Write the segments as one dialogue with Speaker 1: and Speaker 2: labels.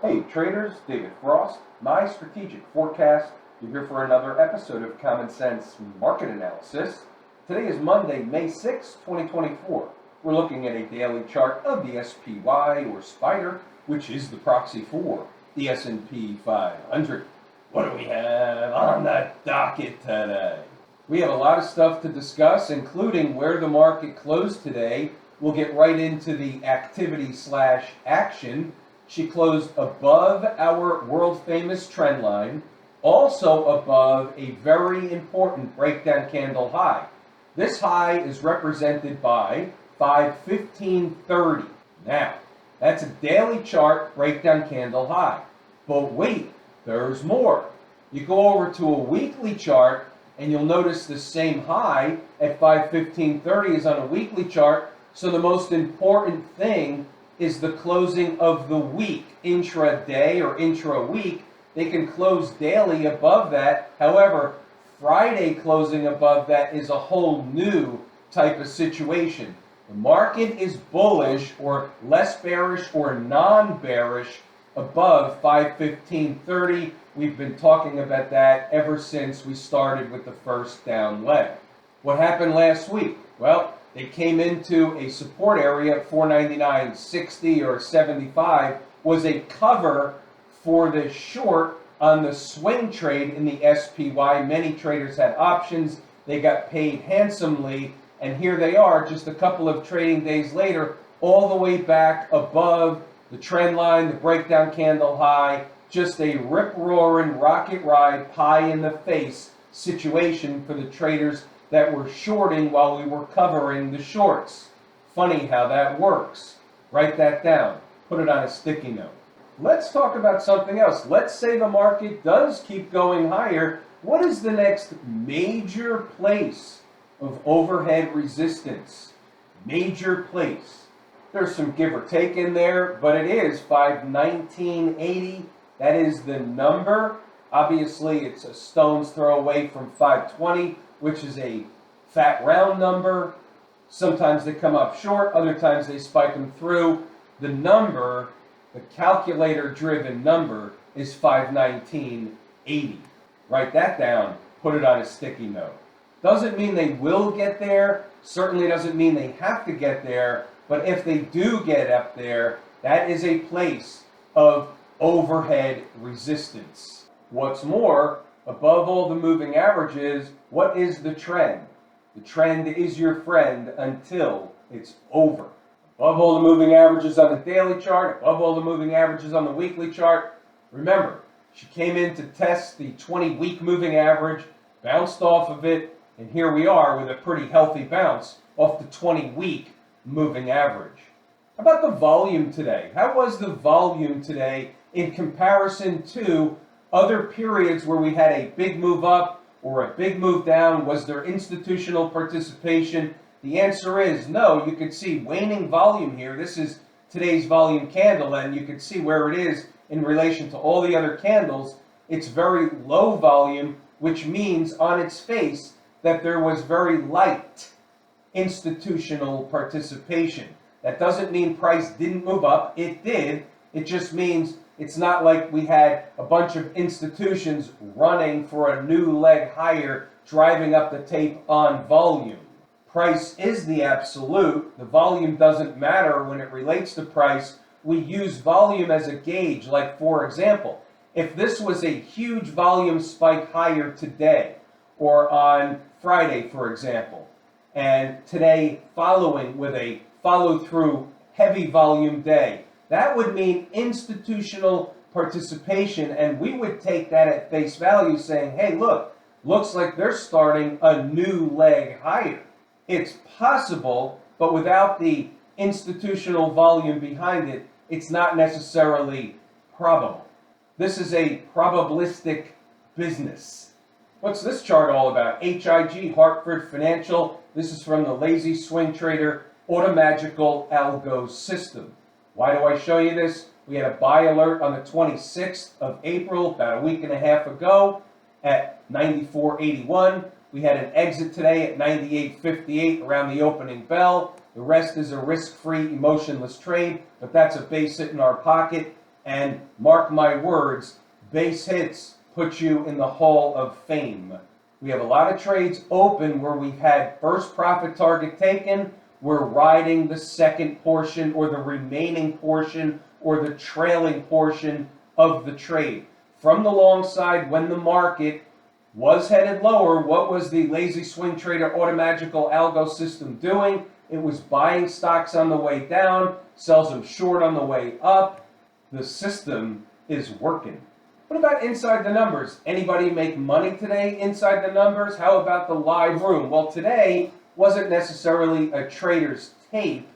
Speaker 1: Hey traders, David Frost, My Strategic Forecast. You're here for another episode of Common Sense Market Analysis. Today is Monday, May 6, 2024. We're looking at a daily chart of the SPY or Spider, which is the proxy for the S&P 500. What do we have on the docket today? We have a lot of stuff to discuss, including where the market closed today. We'll get right into the activity/action. She closed above our world-famous trend line, also above a very important breakdown candle high. This high is represented by 515.30. Now, that's a daily chart breakdown candle high. But wait, there's more. You go over to a weekly chart, and you'll notice the same high at 515.30 is on a weekly chart. So the most important thing is the closing of the week, intraday or intra-week. They can close daily above that. However, Friday closing above that is a whole new type of situation. The market is bullish or less bearish or non-bearish above 515.30. We've been talking about that ever since we started with the first down leg. What happened last week? Well, they came into a support area at 499.60 or 75, was a cover for the short on the swing trade in the SPY. Many traders had options. They got paid handsomely, and here they are just a couple of trading days later, all the way back above the trend line, the breakdown candle high, just a rip-roaring, rocket ride, pie in the face situation for the traders that were shorting while we were covering the shorts. Funny how that works. Write that down. Put it on a sticky note. Let's talk about something else. Let's say the market does keep going higher. What is the next major place of overhead resistance? Major place. There's some give or take in there, but it is 519.80. That is the number. Obviously, it's a stone's throw away from 520, which is a fat round number. Sometimes they come up short, other times they spike them through. The number, the calculator-driven number, is 519.80. Write that down, put it on a sticky note. Doesn't mean they will get there, certainly doesn't mean they have to get there, but if they do get up there, that is a place of overhead resistance. What's more, above all the moving averages, what is the trend? The trend is your friend until it's over. Above all the moving averages on the daily chart, above all the moving averages on the weekly chart. Remember, she came in to test the 20-week moving average, bounced off of it, and here we are with a pretty healthy bounce off the 20-week moving average. How about the volume today? How was the volume today in comparison to other periods where we had a big move up or a big move down? Was there institutional participation? The answer is no. You could see waning volume here. This is today's volume candle, and you can see where it is in relation to all the other candles. It's very low volume, which means on its face that there was very light institutional participation. That doesn't mean price didn't move up. It did. It just means it's not like we had a bunch of institutions running for a new leg higher, driving up the tape on volume. Price is the absolute. The volume doesn't matter when it relates to price. We use volume as a gauge. Like, for example, if this was a huge volume spike higher today, or on Friday, for example, and today following with a follow-through heavy volume day, that would mean institutional participation, and we would take that at face value saying, hey, look, looks like they're starting a new leg higher. It's possible, but without the institutional volume behind it, it's not necessarily probable. This is a probabilistic business. What's this chart all about? HIG, Hartford Financial. This is from the Lazy Swing Trader Automagical Algo System. Why do I show you this? We had a buy alert on the 26th of April, about a week and a half ago, at 94.81. We had an exit today at 98.58 around the opening bell. The rest is a risk-free, emotionless trade, but that's a base sit in our pocket. And mark my words, base hits put you in the Hall of Fame. We have a lot of trades open where we've had first profit target taken. We're riding the second portion or the remaining portion or the trailing portion of the trade. From the long side, when the market was headed lower, what was the lazy swing trader automagical algo system doing? It was buying stocks on the way down, sells them short on the way up. The system is working. What about inside the numbers? Anybody make money today inside the numbers? How about the live room? Well, today wasn't necessarily a trader's tape.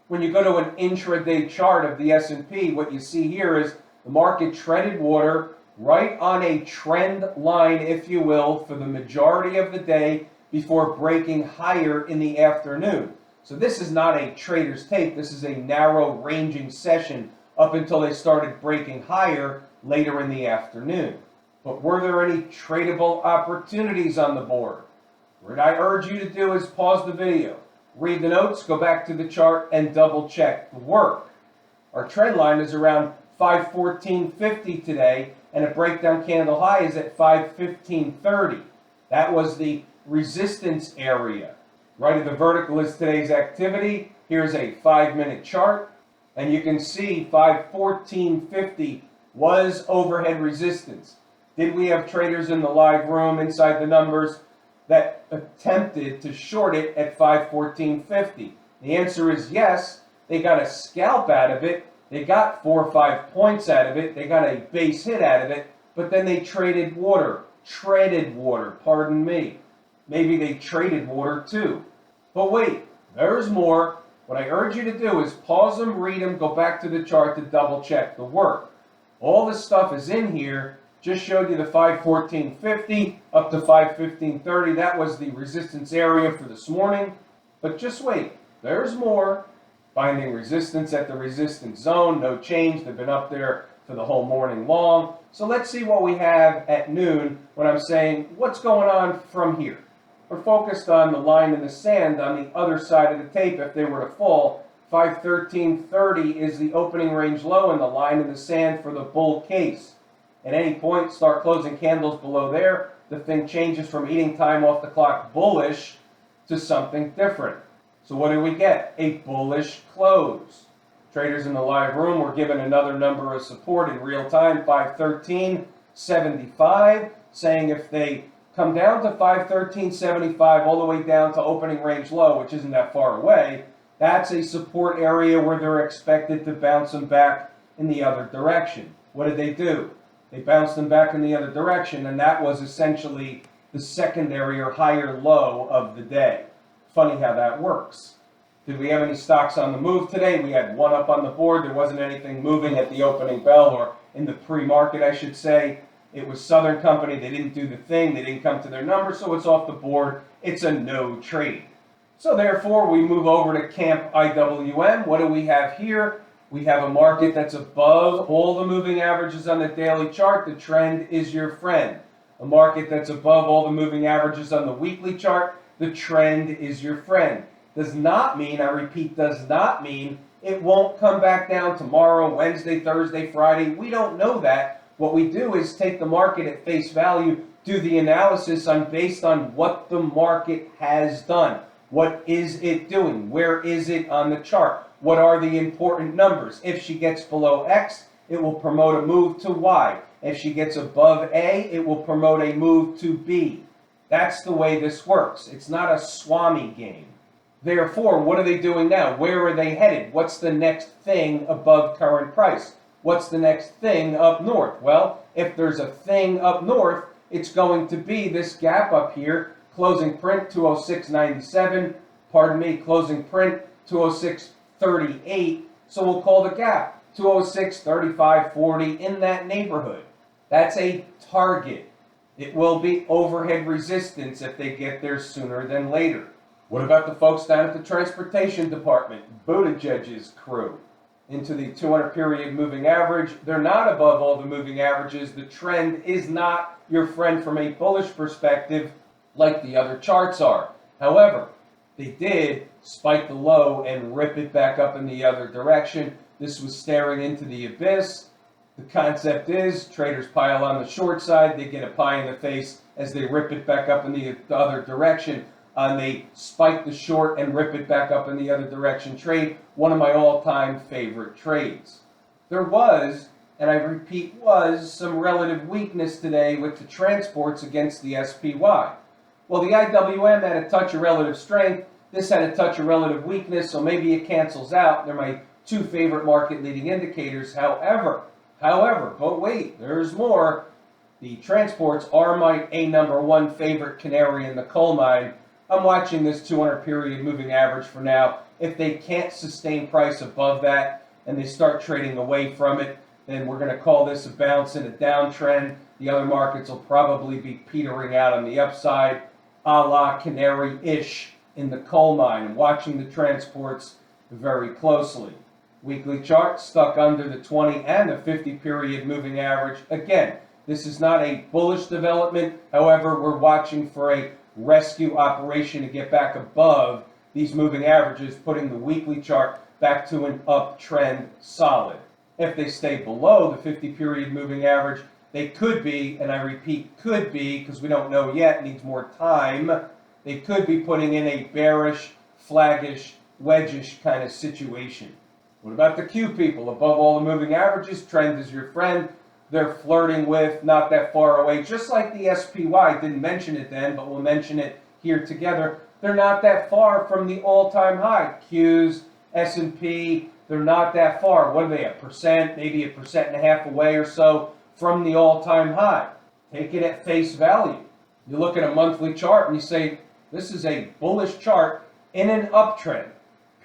Speaker 1: When you go to an intraday chart of the S&P, what you see here is the market treaded water right on a trend line, if you will, for the majority of the day before breaking higher in the afternoon. So this is not a trader's tape. This is a narrow ranging session up until they started breaking higher later in the afternoon. But were there any tradable opportunities on the board? What I urge you to do is pause the video, read the notes, go back to the chart, and double check the work. Our trend line is around 514.50 today, and a breakdown candle high is at 515.30. That was the resistance area. Right at the vertical is today's activity. Here's a 5-minute chart, and you can see 514.50 was overhead resistance. Did we have traders in the live room inside the numbers that attempted to short it at 514.50? The answer is yes. They got a scalp out of it. They got 4 or 5 points out of it. They got a base hit out of it, but then they treaded water. Pardon me. Maybe they traded water too. But wait, there's more. What I urge you to do is pause them, read them, go back to the chart to double check the work. All this stuff is in here. Just showed you the 514.50 up to 515.30. That was the resistance area for this morning. But just wait, there's more. Finding resistance at the resistance zone, no change. They've been up there for the whole morning long. So let's see what we have at noon when I'm saying, what's going on from here? We're focused on the line in the sand on the other side of the tape. If they were to fall, 513.30 is the opening range low and the line in the sand for the bull case. At any point, start closing candles below there. The thing changes from eating time off the clock bullish to something different. So what do we get? A bullish close. Traders in the live room were given another number of support in real time, 513.75, saying if they come down to 513.75 all the way down to opening range low, which isn't that far away, that's a support area where they're expected to bounce them back in the other direction. What did they do? They bounced them back in the other direction, and that was essentially the secondary or higher low of the day. Funny how that works. Did we have any stocks on the move today? We had one up on the board. There wasn't anything moving at the opening bell or in the pre-market, I should say. It was Southern Company. They didn't do the thing. They didn't come to their number, so it's off the board. It's a no trade. So therefore, we move over to Camp IWM. What do we have here? We have a market that's above all the moving averages on the daily chart. The trend is your friend. A market that's above all the moving averages on the weekly chart. The trend is your friend. Does not mean, I repeat, does not mean it won't come back down tomorrow, Wednesday, Thursday, Friday. We don't know that. What we do is take the market at face value, do the analysis based on what the market has done. What is it doing? Where is it on the chart? What are the important numbers? If she gets below X, it will promote a move to Y. If she gets above A, it will promote a move to B. That's the way this works. It's not a Swami game. Therefore, what are they doing now? Where are they headed? What's the next thing above current price? What's the next thing up north? Well, if there's a thing up north, it's going to be this gap up here, closing print 206.97, closing print 206.38, so we'll call the gap 206.35.40 in that neighborhood. That's a target. It will be overhead resistance if they get there sooner than later. What about the folks down at the transportation department, Buttigieg's crew? Into the 200 period moving average. They're not above all the moving averages. The trend is not your friend from a bullish perspective like the other charts are. However, they did spike the low and rip it back up in the other direction. This was staring into the abyss. The concept is traders pile on the short side, they get a pie in the face as they rip it back up in the other direction. And they spike the short and rip it back up in the other direction trade. One of my all-time favorite trades. There was, and I repeat was, some relative weakness today with the transports against the SPY. Well, the IWM had a touch of relative strength. This had a touch of relative weakness, so maybe it cancels out. They're my two favorite market leading indicators. However, but wait, there's more. The transports are my number one favorite canary in the coal mine. I'm watching this 200 period moving average for now. If they can't sustain price above that and they start trading away from it, then we're going to call this a bounce and a downtrend. The other markets will probably be petering out on the upside, a la canary-ish in the coal mine. I'm watching the transports very closely. Weekly chart stuck under the 20 and the 50 period moving average. Again, this is not a bullish development. However, we're watching for a rescue operation to get back above these moving averages, putting the weekly chart back to an uptrend solid. If they stay below the 50 period moving average, they could be, and I repeat could be because we don't know yet, needs more time, they could be putting in a bearish, flaggish, wedgish kind of situation. What about the Q people? Above all the moving averages, trend is your friend. They're flirting with, not that far away, just like the SPY. Didn't mention it then, but we'll mention it here together. They're not that far from the all-time high. Qs, S&P, they're not that far. What are they, 1%, maybe 1.5% away or so from the all-time high? Take it at face value. You look at a monthly chart and you say, this is a bullish chart in an uptrend,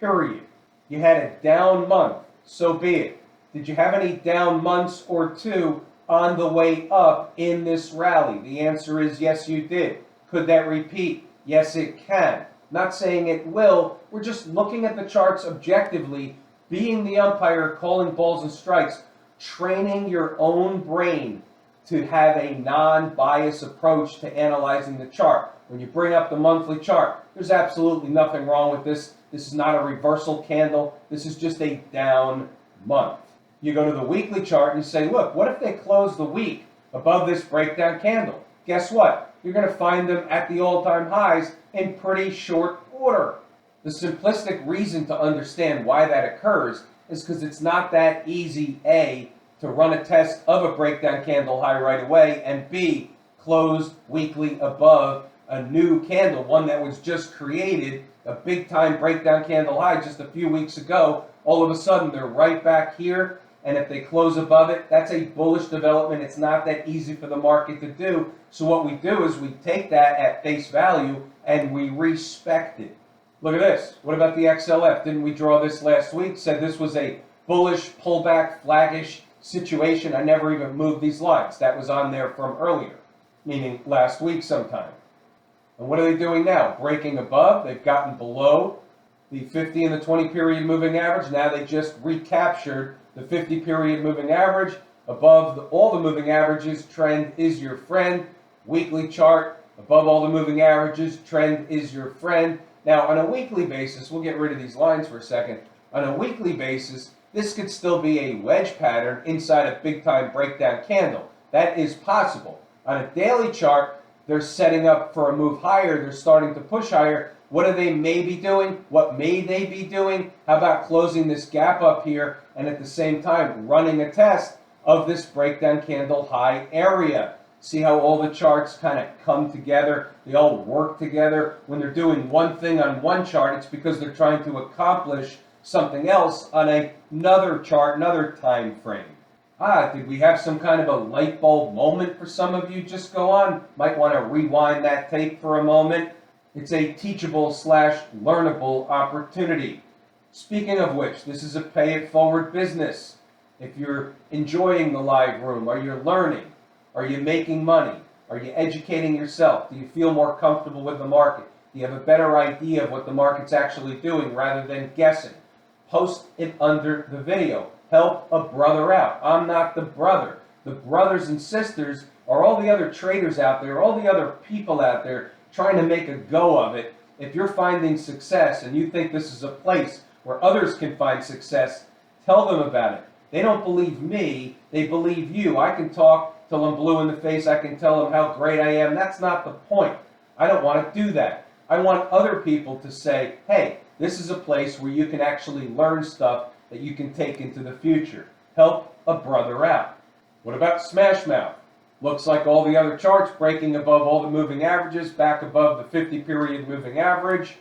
Speaker 1: period. You had a down month, so be it. Did you have any down months or two on the way up in this rally? The answer is yes, you did. Could that repeat? Yes, it can. Not saying it will. We're just looking at the charts objectively, being the umpire, calling balls and strikes, training your own brain to have a non-bias approach to analyzing the chart. When you bring up the monthly chart, there's absolutely nothing wrong with this. This is not a reversal candle. This is just a down month. You go to the weekly chart and you say, look, what if they close the week above this breakdown candle? Guess what? You're going to find them at the all-time highs in pretty short order. The simplistic reason to understand why that occurs is because it's not that easy, A, to run a test of a breakdown candle high right away, and B, close weekly above a new candle, one that was just created, a big-time breakdown candle high just a few weeks ago. All of a sudden, they're right back here. And if they close above it, that's a bullish development. It's not that easy for the market to do. So what we do is we take that at face value and we respect it. Look at this. What about the XLF? Didn't we draw this last week? Said this was a bullish, pullback, flaggish situation. I never even moved these lines. That was on there from earlier, meaning last week sometime. And what are they doing now? Breaking above. They've gotten below the 50 and the 20 period moving average. Now they just recaptured the 50 period moving average. Above all the moving averages, trend is your friend. Weekly chart, above all the moving averages, trend is your friend. Now, on a weekly basis, we'll get rid of these lines for a second. On a weekly basis, this could still be a wedge pattern inside a big-time breakdown candle. That is possible. On a daily chart, they're setting up for a move higher. They're starting to push higher. What are they maybe doing? What may they be doing? How about closing this gap up here and at the same time running a test of this breakdown candle high area? See how all the charts kind of come together? They all work together. When they're doing one thing on one chart, it's because they're trying to accomplish something else on another chart, another time frame. Did we have some kind of a light bulb moment for some of you? Just go on. Might want to rewind that tape for a moment. It's a teachable / learnable opportunity. Speaking of which, this is a pay it forward business. If you're enjoying the live room, are you learning? Are you making money? Are you educating yourself? Do you feel more comfortable with the market? Do you have a better idea of what the market's actually doing rather than guessing? Post it under the video. Help a brother out. I'm not the brother. The brothers and sisters are all the other traders out there, all the other people out there trying to make a go of it. If you're finding success and you think this is a place where others can find success, tell them about it. They don't believe me, they believe you. I can talk till I'm blue in the face, I can tell them how great I am. That's not the point. I don't want to do that. I want other people to say, hey, this is a place where you can actually learn stuff that you can take into the future. Help a brother out. What about smash mouth? Looks like all the other charts, breaking above all the moving averages, back above the 50-period moving average.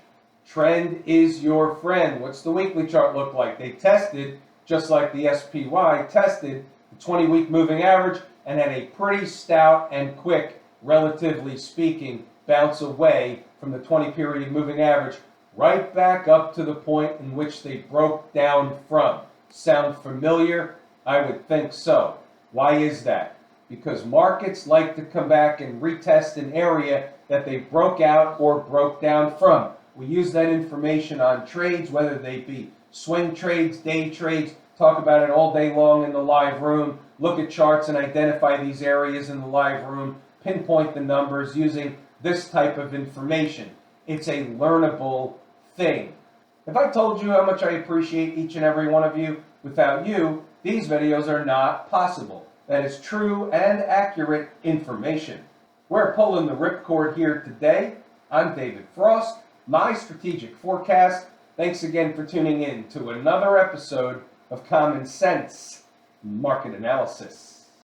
Speaker 1: Trend is your friend. What's the weekly chart look like? They tested, just like the SPY, tested the 20-week moving average and had a pretty stout and quick, relatively speaking, bounce away from the 20-period moving average, right back up to the point in which they broke down from. Sound familiar? I would think so. Why is that? Because markets like to come back and retest an area that they broke out or broke down from. We use that information on trades, whether they be swing trades, day trades, talk about it all day long in the live room, look at charts and identify these areas in the live room, pinpoint the numbers using this type of information. It's a learnable thing. If I told you how much I appreciate each and every one of you, without you, these videos are not possible. That is true and accurate information. We're pulling the ripcord here today. I'm David Frost, My Strategic Forecast. Thanks again for tuning in to another episode of Common Sense Market Analysis.